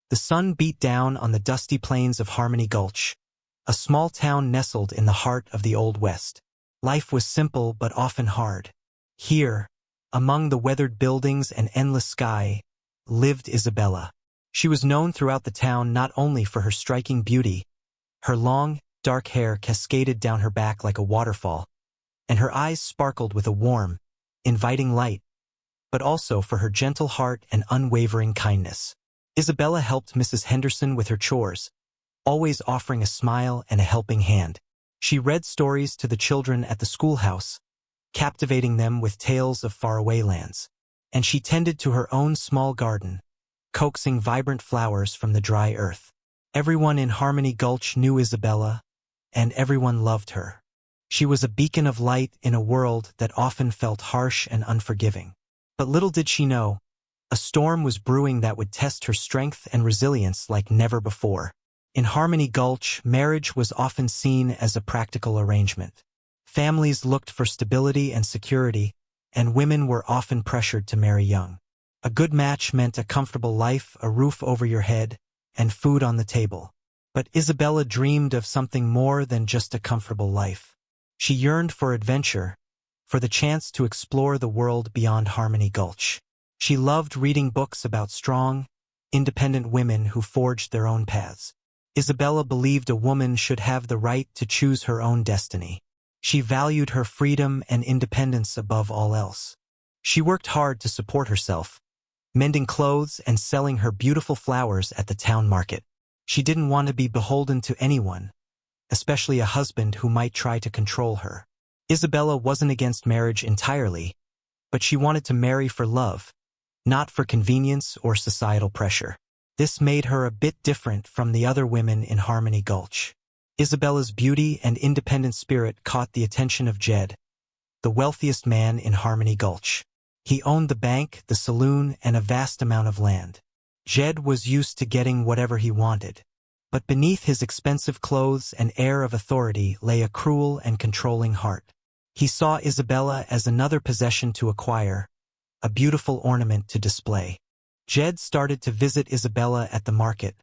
The sun beat down on the dusty plains of Harmony Gulch, a small town nestled in the heart of the Old West. Life was simple but often hard. Here, among the weathered buildings and endless sky, lived Isabella. She was known throughout the town not only for her striking beauty. Her long, dark hair cascaded down her back like a waterfall, and her eyes sparkled with a warm, inviting light, but also for her gentle heart and unwavering kindness. Isabella helped Mrs. Henderson with her chores, always offering a smile and a helping hand. She read stories to the children at the schoolhouse, captivating them with tales of faraway lands. And she tended to her own small garden, coaxing vibrant flowers from the dry earth. Everyone in Harmony Gulch knew Isabella, and everyone loved her. She was a beacon of light in a world that often felt harsh and unforgiving. But little did she know, a storm was brewing that would test her strength and resilience like never before. In Harmony Gulch, marriage was often seen as a practical arrangement. Families looked for stability and security, and women were often pressured to marry young. A good match meant a comfortable life, a roof over your head, and food on the table. But Isabella dreamed of something more than just a comfortable life. She yearned for adventure, for the chance to explore the world beyond Harmony Gulch. She loved reading books about strong, independent women who forged their own paths. Isabella believed a woman should have the right to choose her own destiny. She valued her freedom and independence above all else. She worked hard to support herself, mending clothes and selling her beautiful flowers at the town market. She didn't want to be beholden to anyone, especially a husband who might try to control her. Isabella wasn't against marriage entirely, but she wanted to marry for love, not for convenience or societal pressure. This made her a bit different from the other women in Harmony Gulch. Isabella's beauty and independent spirit caught the attention of Jed, the wealthiest man in Harmony Gulch. He owned the bank, the saloon, and a vast amount of land. Jed was used to getting whatever he wanted, but beneath his expensive clothes and air of authority lay a cruel and controlling heart. He saw Isabella as another possession to acquire, a beautiful ornament to display. Jed started to visit Isabella at the market,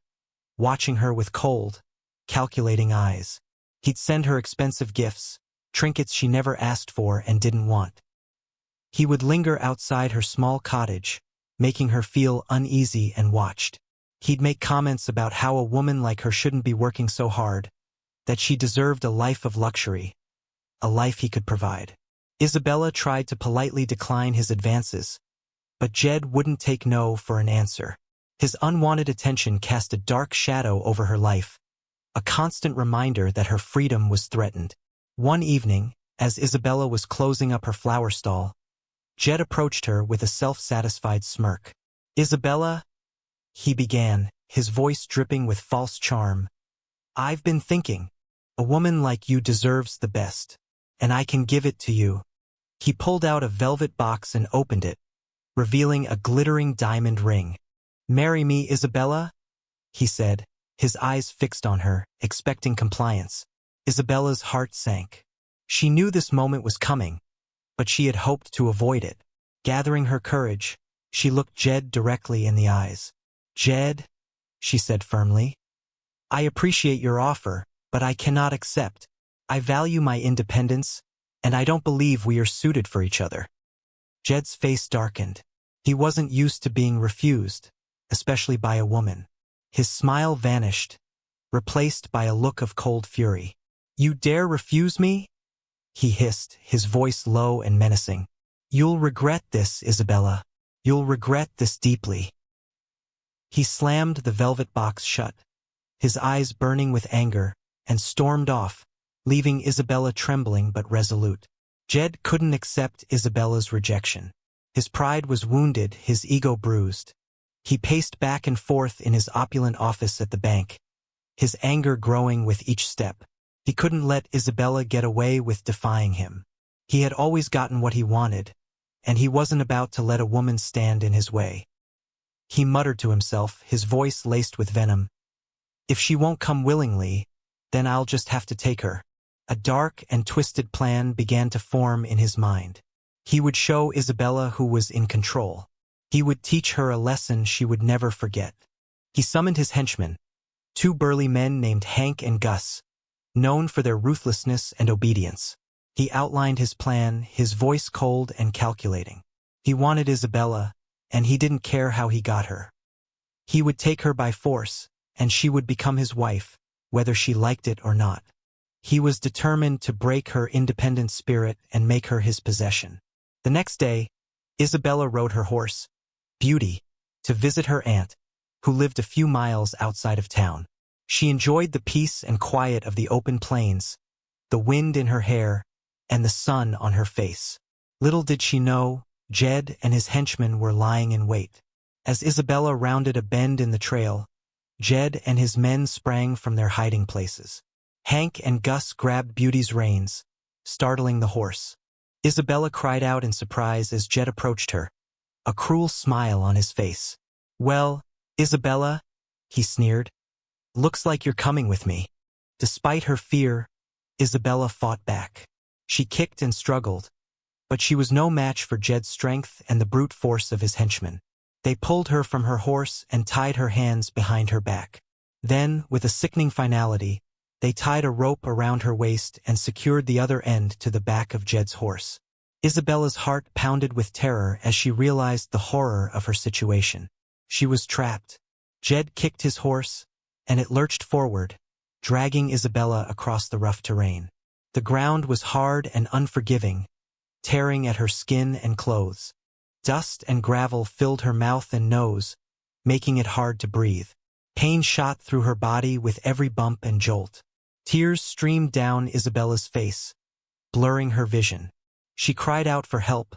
watching her with cold, calculating eyes. He'd send her expensive gifts, trinkets she never asked for and didn't want. He would linger outside her small cottage, making her feel uneasy and watched. He'd make comments about how a woman like her shouldn't be working so hard, that she deserved a life of luxury, a life he could provide. Isabella tried to politely decline his advances, but Jed wouldn't take no for an answer. His unwanted attention cast a dark shadow over her life, a constant reminder that her freedom was threatened. One evening, as Isabella was closing up her flower stall, Jed approached her with a self-satisfied smirk. "Isabella," he began, his voice dripping with false charm, "I've been thinking, a woman like you deserves the best, and I can give it to you." He pulled out a velvet box and opened it, revealing a glittering diamond ring. "Marry me, Isabella?" he said, his eyes fixed on her, expecting compliance. Isabella's heart sank. She knew this moment was coming, but she had hoped to avoid it. Gathering her courage, she looked Jed directly in the eyes. "Jed," she said firmly, "I appreciate your offer, but I cannot accept. I value my independence, and I don't believe we are suited for each other." Jed's face darkened. He wasn't used to being refused, especially by a woman. His smile vanished, replaced by a look of cold fury. "You dare refuse me?" he hissed, his voice low and menacing. "You'll regret this, Isabella. You'll regret this deeply." He slammed the velvet box shut, his eyes burning with anger, and stormed off, leaving Isabella trembling but resolute. Jed couldn't accept Isabella's rejection. His pride was wounded, his ego bruised. He paced back and forth in his opulent office at the bank, his anger growing with each step. He couldn't let Isabella get away with defying him. He had always gotten what he wanted, and he wasn't about to let a woman stand in his way. He muttered to himself, his voice laced with venom, "If she won't come willingly, then I'll just have to take her." A dark and twisted plan began to form in his mind. He would show Isabella who was in control. He would teach her a lesson she would never forget. He summoned his henchmen, two burly men named Hank and Gus, known for their ruthlessness and obedience. He outlined his plan, his voice cold and calculating. He wanted Isabella, and he didn't care how he got her. He would take her by force, and she would become his wife, whether she liked it or not. He was determined to break her independent spirit and make her his possession. The next day, Isabella rode her horse, Beauty, to visit her aunt, who lived a few miles outside of town. She enjoyed the peace and quiet of the open plains, the wind in her hair, and the sun on her face. Little did she know, Jed and his henchmen were lying in wait. As Isabella rounded a bend in the trail, Jed and his men sprang from their hiding places. Hank and Gus grabbed Beauty's reins, startling the horse. Isabella cried out in surprise as Jed approached her, a cruel smile on his face. "Well, Isabella," he sneered, "looks like you're coming with me." Despite her fear, Isabella fought back. She kicked and struggled, but she was no match for Jed's strength and the brute force of his henchmen. They pulled her from her horse and tied her hands behind her back. Then, with a sickening finality, they tied a rope around her waist and secured the other end to the back of Jed's horse. Isabella's heart pounded with terror as she realized the horror of her situation. She was trapped. Jed kicked his horse, and it lurched forward, dragging Isabella across the rough terrain. The ground was hard and unforgiving, tearing at her skin and clothes. Dust and gravel filled her mouth and nose, making it hard to breathe. Pain shot through her body with every bump and jolt. Tears streamed down Isabella's face, blurring her vision. She cried out for help,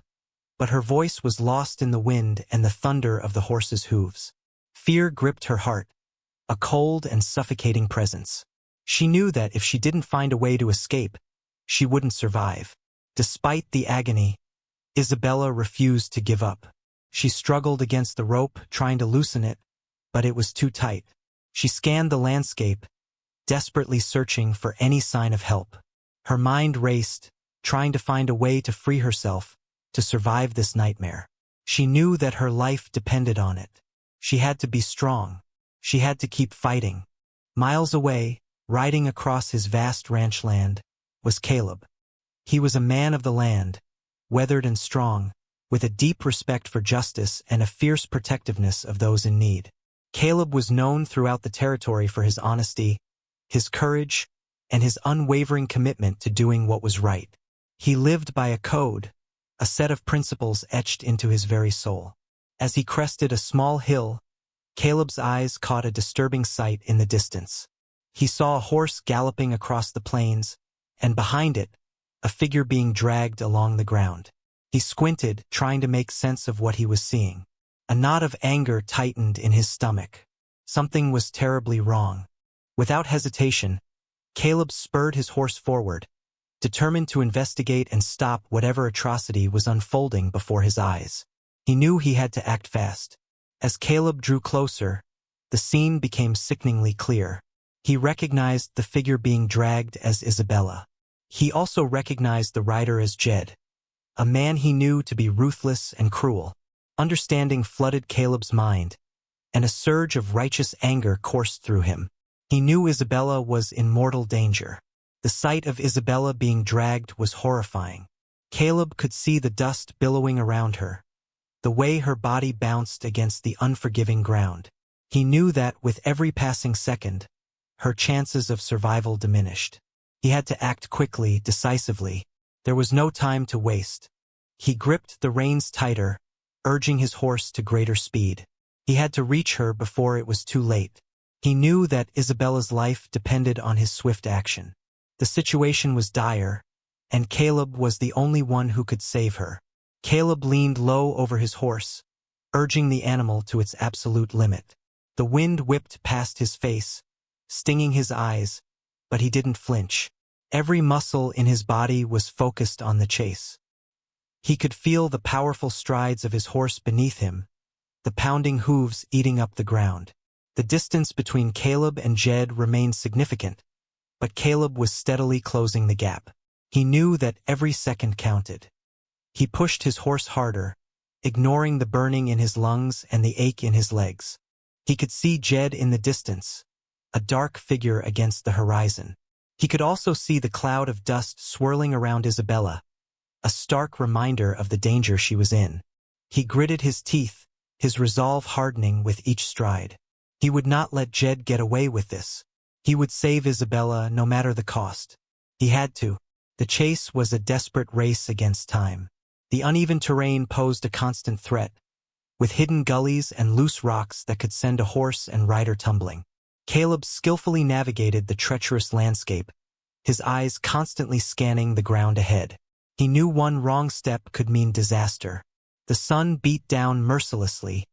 but her voice was lost in the wind and the thunder of the horse's hooves. Fear gripped her heart, a cold and suffocating presence. She knew that if she didn't find a way to escape, she wouldn't survive. Despite the agony, Isabella refused to give up. She struggled against the rope, trying to loosen it, but it was too tight. She scanned the landscape, desperately searching for any sign of help. Her mind raced, trying to find a way to free herself, to survive this nightmare. She knew that her life depended on it. She had to be strong. She had to keep fighting. Miles away, riding across his vast ranch land, was Caleb. He was a man of the land, weathered and strong, with a deep respect for justice and a fierce protectiveness of those in need. Caleb was known throughout the territory for his honesty, his courage, and his unwavering commitment to doing what was right. He lived by a code, a set of principles etched into his very soul. As he crested a small hill, Caleb's eyes caught a disturbing sight in the distance. He saw a horse galloping across the plains, and behind it, a figure being dragged along the ground. He squinted, trying to make sense of what he was seeing. A knot of anger tightened in his stomach. Something was terribly wrong. Without hesitation, Caleb spurred his horse forward, determined to investigate and stop whatever atrocity was unfolding before his eyes. He knew he had to act fast. As Caleb drew closer, the scene became sickeningly clear. He recognized the figure being dragged as Isabella. He also recognized the rider as Jed, a man he knew to be ruthless and cruel. Understanding flooded Caleb's mind, and a surge of righteous anger coursed through him. He knew Isabella was in mortal danger. The sight of Isabella being dragged was horrifying. Caleb could see the dust billowing around her, the way her body bounced against the unforgiving ground. He knew that with every passing second, her chances of survival diminished. He had to act quickly, decisively. There was no time to waste. He gripped the reins tighter, urging his horse to greater speed. He had to reach her before it was too late. He knew that Isabella's life depended on his swift action. The situation was dire, and Caleb was the only one who could save her. Caleb leaned low over his horse, urging the animal to its absolute limit. The wind whipped past his face, stinging his eyes, but he didn't flinch. Every muscle in his body was focused on the chase. He could feel the powerful strides of his horse beneath him, the pounding hooves eating up the ground. The distance between Caleb and Jed remained significant, but Caleb was steadily closing the gap. He knew that every second counted. He pushed his horse harder, ignoring the burning in his lungs and the ache in his legs. He could see Jed in the distance, a dark figure against the horizon. He could also see the cloud of dust swirling around Isabella, a stark reminder of the danger she was in. He gritted his teeth, his resolve hardening with each stride. He would not let Jed get away with this. He would save Isabella no matter the cost. He had to. The chase was a desperate race against time. The uneven terrain posed a constant threat, with hidden gullies and loose rocks that could send a horse and rider tumbling. Caleb skillfully navigated the treacherous landscape, his eyes constantly scanning the ground ahead. He knew one wrong step could mean disaster. The sun beat down mercilessly,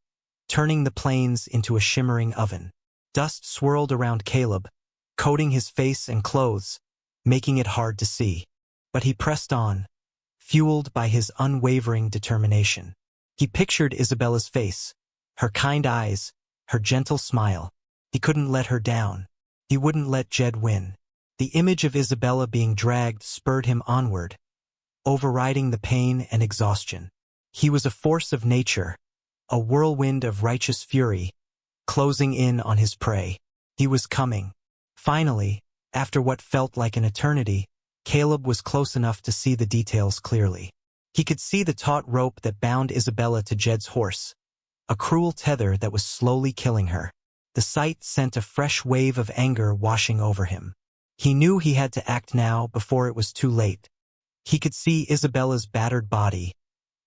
turning the plains into a shimmering oven. Dust swirled around Caleb, coating his face and clothes, making it hard to see. But he pressed on, fueled by his unwavering determination. He pictured Isabella's face, her kind eyes, her gentle smile. He couldn't let her down. He wouldn't let Jed win. The image of Isabella being dragged spurred him onward, overriding the pain and exhaustion. He was a force of nature, a whirlwind of righteous fury, closing in on his prey. He was coming. Finally, after what felt like an eternity, Caleb was close enough to see the details clearly. He could see the taut rope that bound Isabella to Jed's horse, a cruel tether that was slowly killing her. The sight sent a fresh wave of anger washing over him. He knew he had to act now before it was too late. He could see Isabella's battered body,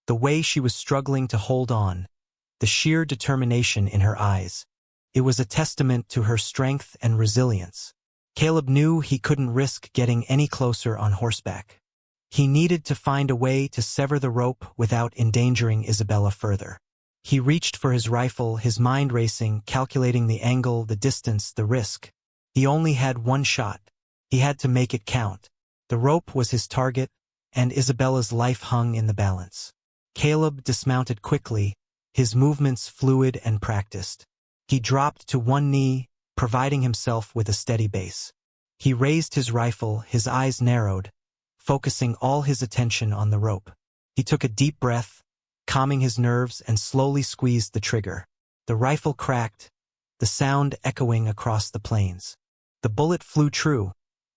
the way she was struggling to hold on, the sheer determination in her eyes. It was a testament to her strength and resilience. Caleb knew he couldn't risk getting any closer on horseback. He needed to find a way to sever the rope without endangering Isabella further. He reached for his rifle, his mind racing, calculating the angle, the distance, the risk. He only had one shot. He had to make it count. The rope was his target, and Isabella's life hung in the balance. Caleb dismounted quickly, his movements fluid and practiced. He dropped to one knee, providing himself with a steady base. He raised his rifle, his eyes narrowed, focusing all his attention on the rope. He took a deep breath, calming his nerves, and slowly squeezed the trigger. The rifle cracked, the sound echoing across the plains. The bullet flew true,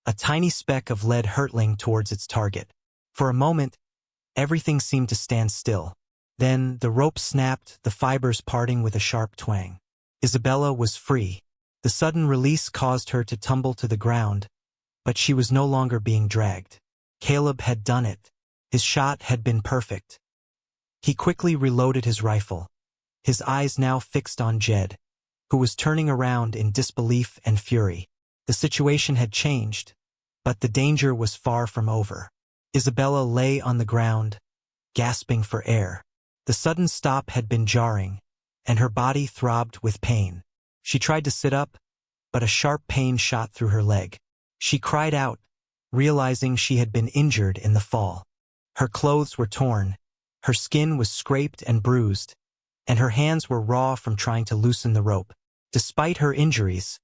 a tiny speck of lead hurtling towards its target. For a moment, everything seemed to stand still. Then the rope snapped, the fibers parting with a sharp twang. Isabella was free. The sudden release caused her to tumble to the ground, but she was no longer being dragged. Caleb had done it. His shot had been perfect. He quickly reloaded his rifle, his eyes now fixed on Jed, who was turning around in disbelief and fury. The situation had changed, but the danger was far from over. Isabella lay on the ground, gasping for air. The sudden stop had been jarring, and her body throbbed with pain. She tried to sit up, but a sharp pain shot through her leg. She cried out, realizing she had been injured in the fall. Her clothes were torn, her skin was scraped and bruised, and her hands were raw from trying to loosen the rope. Despite her injuries,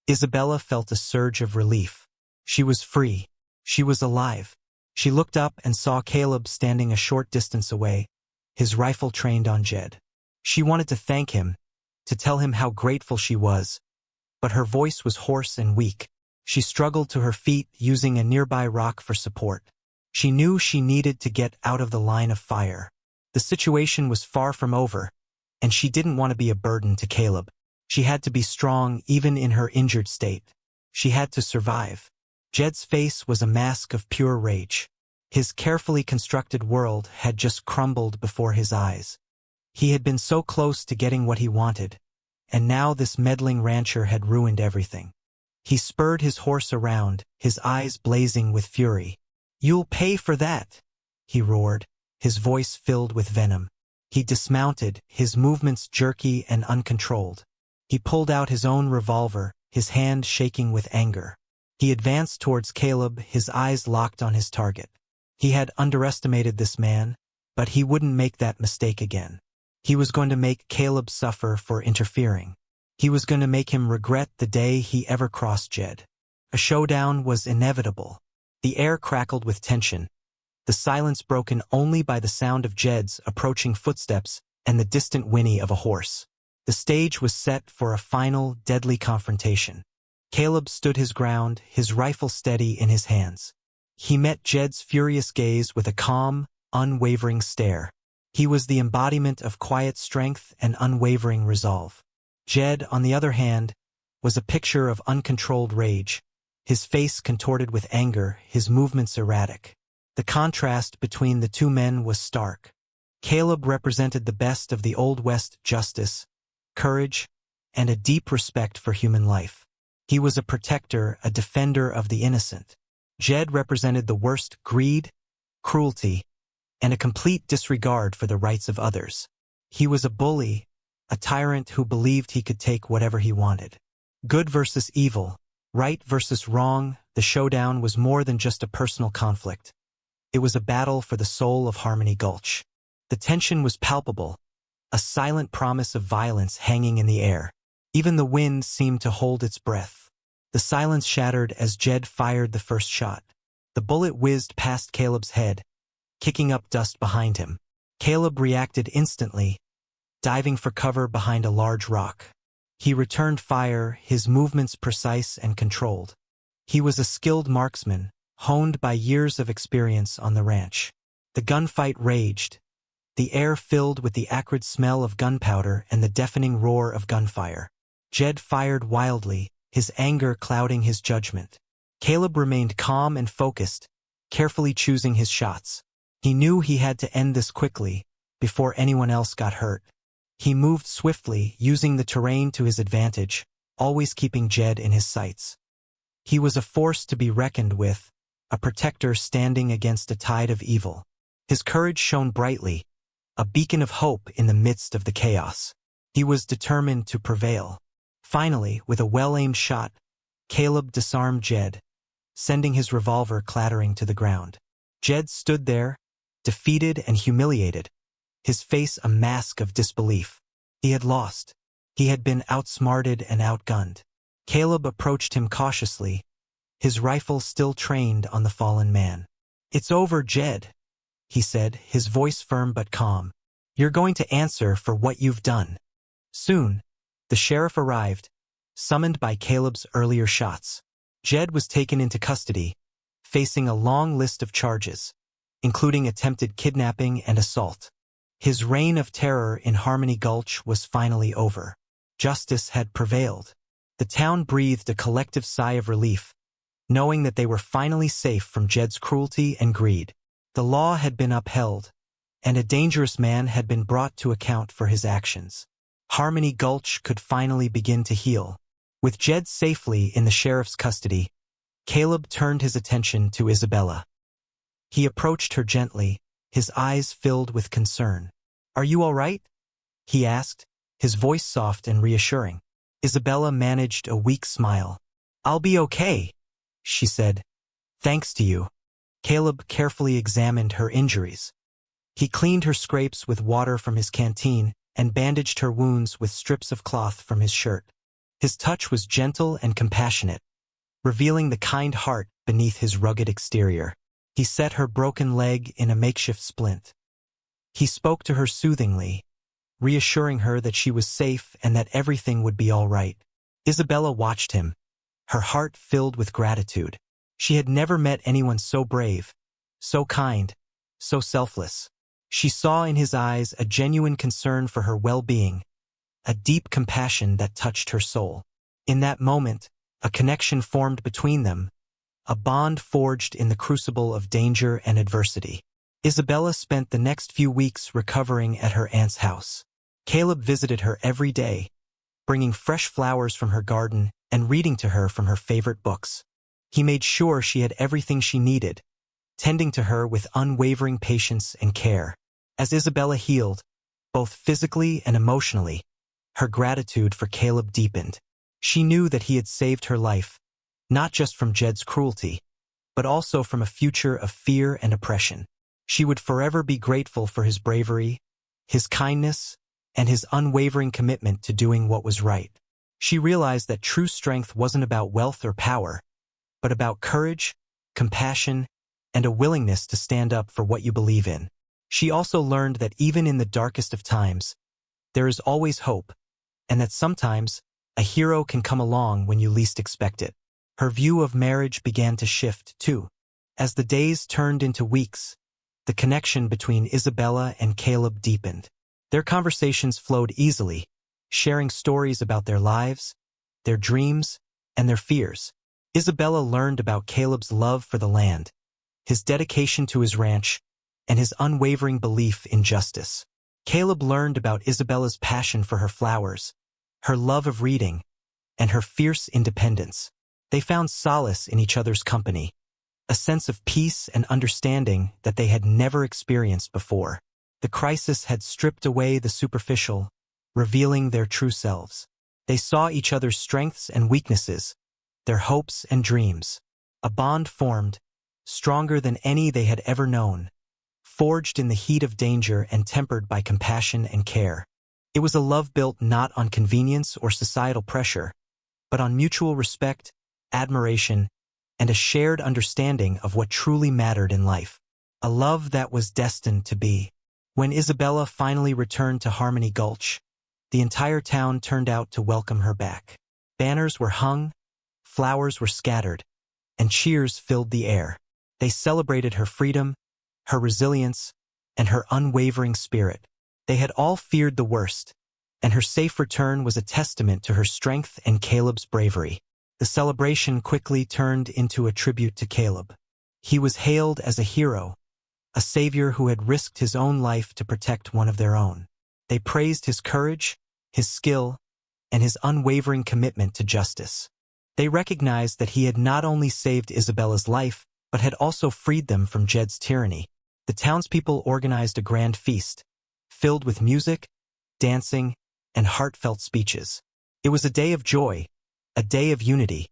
Isabella felt a surge of relief. She was free. She was alive. She looked up and saw Caleb standing a short distance away, his rifle trained on Jed. She wanted to thank him, to tell him how grateful she was, but her voice was hoarse and weak. She struggled to her feet, using a nearby rock for support. She knew she needed to get out of the line of fire. The situation was far from over, and she didn't want to be a burden to Caleb. She had to be strong even in her injured state. She had to survive. Jed's face was a mask of pure rage. His carefully constructed world had just crumbled before his eyes. He had been so close to getting what he wanted, and now this meddling rancher had ruined everything. He spurred his horse around, his eyes blazing with fury. "You'll pay for that," he roared, his voice filled with venom. He dismounted, his movements jerky and uncontrolled. He pulled out his own revolver, his hand shaking with anger. He advanced towards Caleb, his eyes locked on his target. He had underestimated this man, but he wouldn't make that mistake again. He was going to make Caleb suffer for interfering. He was going to make him regret the day he ever crossed Jed. A showdown was inevitable. The air crackled with tension, the silence broken only by the sound of Jed's approaching footsteps and the distant whinny of a horse. The stage was set for a final, deadly confrontation. Caleb stood his ground, his rifle steady in his hands. He met Jed's furious gaze with a calm, unwavering stare. He was the embodiment of quiet strength and unwavering resolve. Jed, on the other hand, was a picture of uncontrolled rage, his face contorted with anger, his movements erratic. The contrast between the two men was stark. Caleb represented the best of the Old West: justice, courage, and a deep respect for human life. He was a protector, a defender of the innocent. Jed represented the worst: greed, cruelty, and a complete disregard for the rights of others. He was a bully, a tyrant who believed he could take whatever he wanted. Good versus evil, right versus wrong, the showdown was more than just a personal conflict. It was a battle for the soul of Harmony Gulch. The tension was palpable, a silent promise of violence hanging in the air. Even the wind seemed to hold its breath. The silence shattered as Jed fired the first shot. The bullet whizzed past Caleb's head, kicking up dust behind him. Caleb reacted instantly, diving for cover behind a large rock. He returned fire, his movements precise and controlled. He was a skilled marksman, honed by years of experience on the ranch. The gunfight raged, the air filled with the acrid smell of gunpowder and the deafening roar of gunfire. Jed fired wildly, his anger clouding his judgment. Caleb remained calm and focused, carefully choosing his shots. He knew he had to end this quickly, before anyone else got hurt. He moved swiftly, using the terrain to his advantage, always keeping Jed in his sights. He was a force to be reckoned with, a protector standing against a tide of evil. His courage shone brightly, a beacon of hope in the midst of the chaos. He was determined to prevail. Finally, with a well-aimed shot, Caleb disarmed Jed, sending his revolver clattering to the ground. Jed stood there, defeated and humiliated, his face a mask of disbelief. He had lost. He had been outsmarted and outgunned. Caleb approached him cautiously, his rifle still trained on the fallen man. "It's over, Jed," he said, his voice firm but calm. "You're going to answer for what you've done." Soon, the sheriff arrived, summoned by Caleb's earlier shots. Jed was taken into custody, facing a long list of charges, including attempted kidnapping and assault. His reign of terror in Harmony Gulch was finally over. Justice had prevailed. The town breathed a collective sigh of relief, knowing that they were finally safe from Jed's cruelty and greed. The law had been upheld, and a dangerous man had been brought to account for his actions. Harmony Gulch could finally begin to heal. With Jed safely in the sheriff's custody, Caleb turned his attention to Isabella. He approached her gently, his eyes filled with concern. "Are you all right?" he asked, his voice soft and reassuring. Isabella managed a weak smile. "I'll be okay," she said. "Thanks to you." Caleb carefully examined her injuries. He cleaned her scrapes with water from his canteen and bandaged her wounds with strips of cloth from his shirt. His touch was gentle and compassionate, revealing the kind heart beneath his rugged exterior. He set her broken leg in a makeshift splint. He spoke to her soothingly, reassuring her that she was safe and that everything would be all right. Isabella watched him, her heart filled with gratitude. She had never met anyone so brave, so kind, so selfless. She saw in his eyes a genuine concern for her well-being, a deep compassion that touched her soul. In that moment, a connection formed between them, a bond forged in the crucible of danger and adversity. Isabella spent the next few weeks recovering at her aunt's house. Caleb visited her every day, bringing fresh flowers from her garden and reading to her from her favorite books. He made sure she had everything she needed, tending to her with unwavering patience and care. As Isabella healed, both physically and emotionally, her gratitude for Caleb deepened. She knew that he had saved her life, not just from Jed's cruelty, but also from a future of fear and oppression. She would forever be grateful for his bravery, his kindness, and his unwavering commitment to doing what was right. She realized that true strength wasn't about wealth or power, but about courage, compassion, and a willingness to stand up for what you believe in. She also learned that even in the darkest of times, there is always hope, and that sometimes a hero can come along when you least expect it. Her view of marriage began to shift, too. As the days turned into weeks, the connection between Isabella and Caleb deepened. Their conversations flowed easily, sharing stories about their lives, their dreams, and their fears. Isabella learned about Caleb's love for the land, his dedication to his ranch, and his unwavering belief in justice. Caleb learned about Isabella's passion for her flowers, her love of reading, and her fierce independence. They found solace in each other's company, a sense of peace and understanding that they had never experienced before. The crisis had stripped away the superficial, revealing their true selves. They saw each other's strengths and weaknesses, their hopes and dreams. A bond formed, stronger than any they had ever known, forged in the heat of danger and tempered by compassion and care. It was a love built not on convenience or societal pressure, but on mutual respect, admiration, and a shared understanding of what truly mattered in life. A love that was destined to be. When Isabella finally returned to Harmony Gulch, the entire town turned out to welcome her back. Banners were hung, flowers were scattered, and cheers filled the air. They celebrated her freedom, her resilience, and her unwavering spirit. They had all feared the worst, and her safe return was a testament to her strength and Caleb's bravery. The celebration quickly turned into a tribute to Caleb. He was hailed as a hero, a savior who had risked his own life to protect one of their own. They praised his courage, his skill, and his unwavering commitment to justice. They recognized that he had not only saved Isabella's life, but had also freed them from Jed's tyranny. The townspeople organized a grand feast, filled with music, dancing, and heartfelt speeches. It was a day of joy, a day of unity,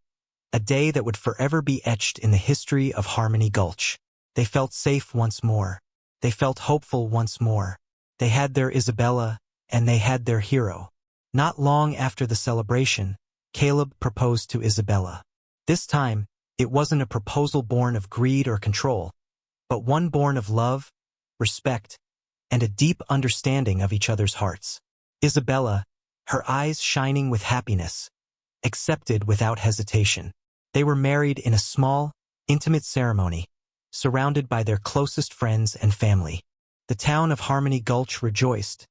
a day that would forever be etched in the history of Harmony Gulch. They felt safe once more. They felt hopeful once more. They had their Isabella, and they had their hero. Not long after the celebration, Caleb proposed to Isabella. This time, it wasn't a proposal born of greed or control, but one born of love, respect, and a deep understanding of each other's hearts. Isabella, her eyes shining with happiness, accepted without hesitation. They were married in a small, intimate ceremony, surrounded by their closest friends and family. The town of Harmony Gulch rejoiced,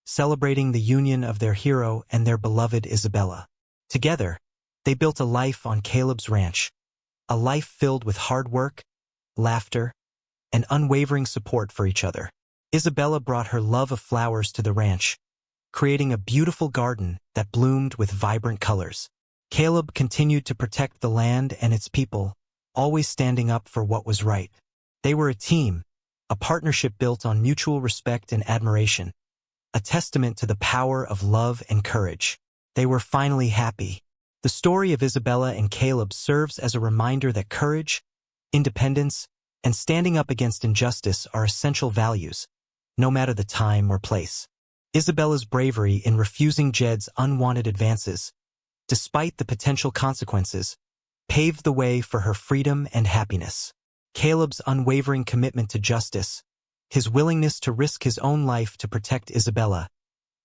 celebrating the union of their hero and their beloved Isabella. Together, they built a life on Caleb's ranch, a life filled with hard work, laughter, and unwavering support for each other. Isabella brought her love of flowers to the ranch, creating a beautiful garden that bloomed with vibrant colors. Caleb continued to protect the land and its people, always standing up for what was right. They were a team, a partnership built on mutual respect and admiration, a testament to the power of love and courage. They were finally happy. The story of Isabella and Caleb serves as a reminder that courage, independence, and standing up against injustice are essential values, no matter the time or place. Isabella's bravery in refusing Jed's unwanted advances, despite the potential consequences, paved the way for her freedom and happiness. Caleb's unwavering commitment to justice, his willingness to risk his own life to protect Isabella,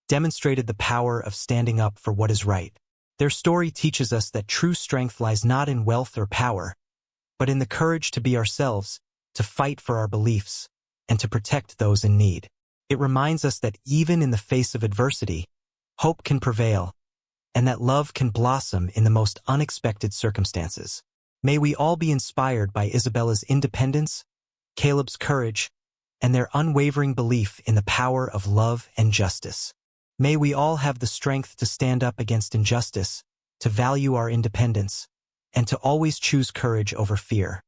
demonstrated the power of standing up for what is right. Their story teaches us that true strength lies not in wealth or power, but in the courage to be ourselves, to fight for our beliefs, and to protect those in need. It reminds us that even in the face of adversity, hope can prevail, and that love can blossom in the most unexpected circumstances. May we all be inspired by Isabella's independence, Caleb's courage, and their unwavering belief in the power of love and justice. May we all have the strength to stand up against injustice, to value our independence, and to always choose courage over fear.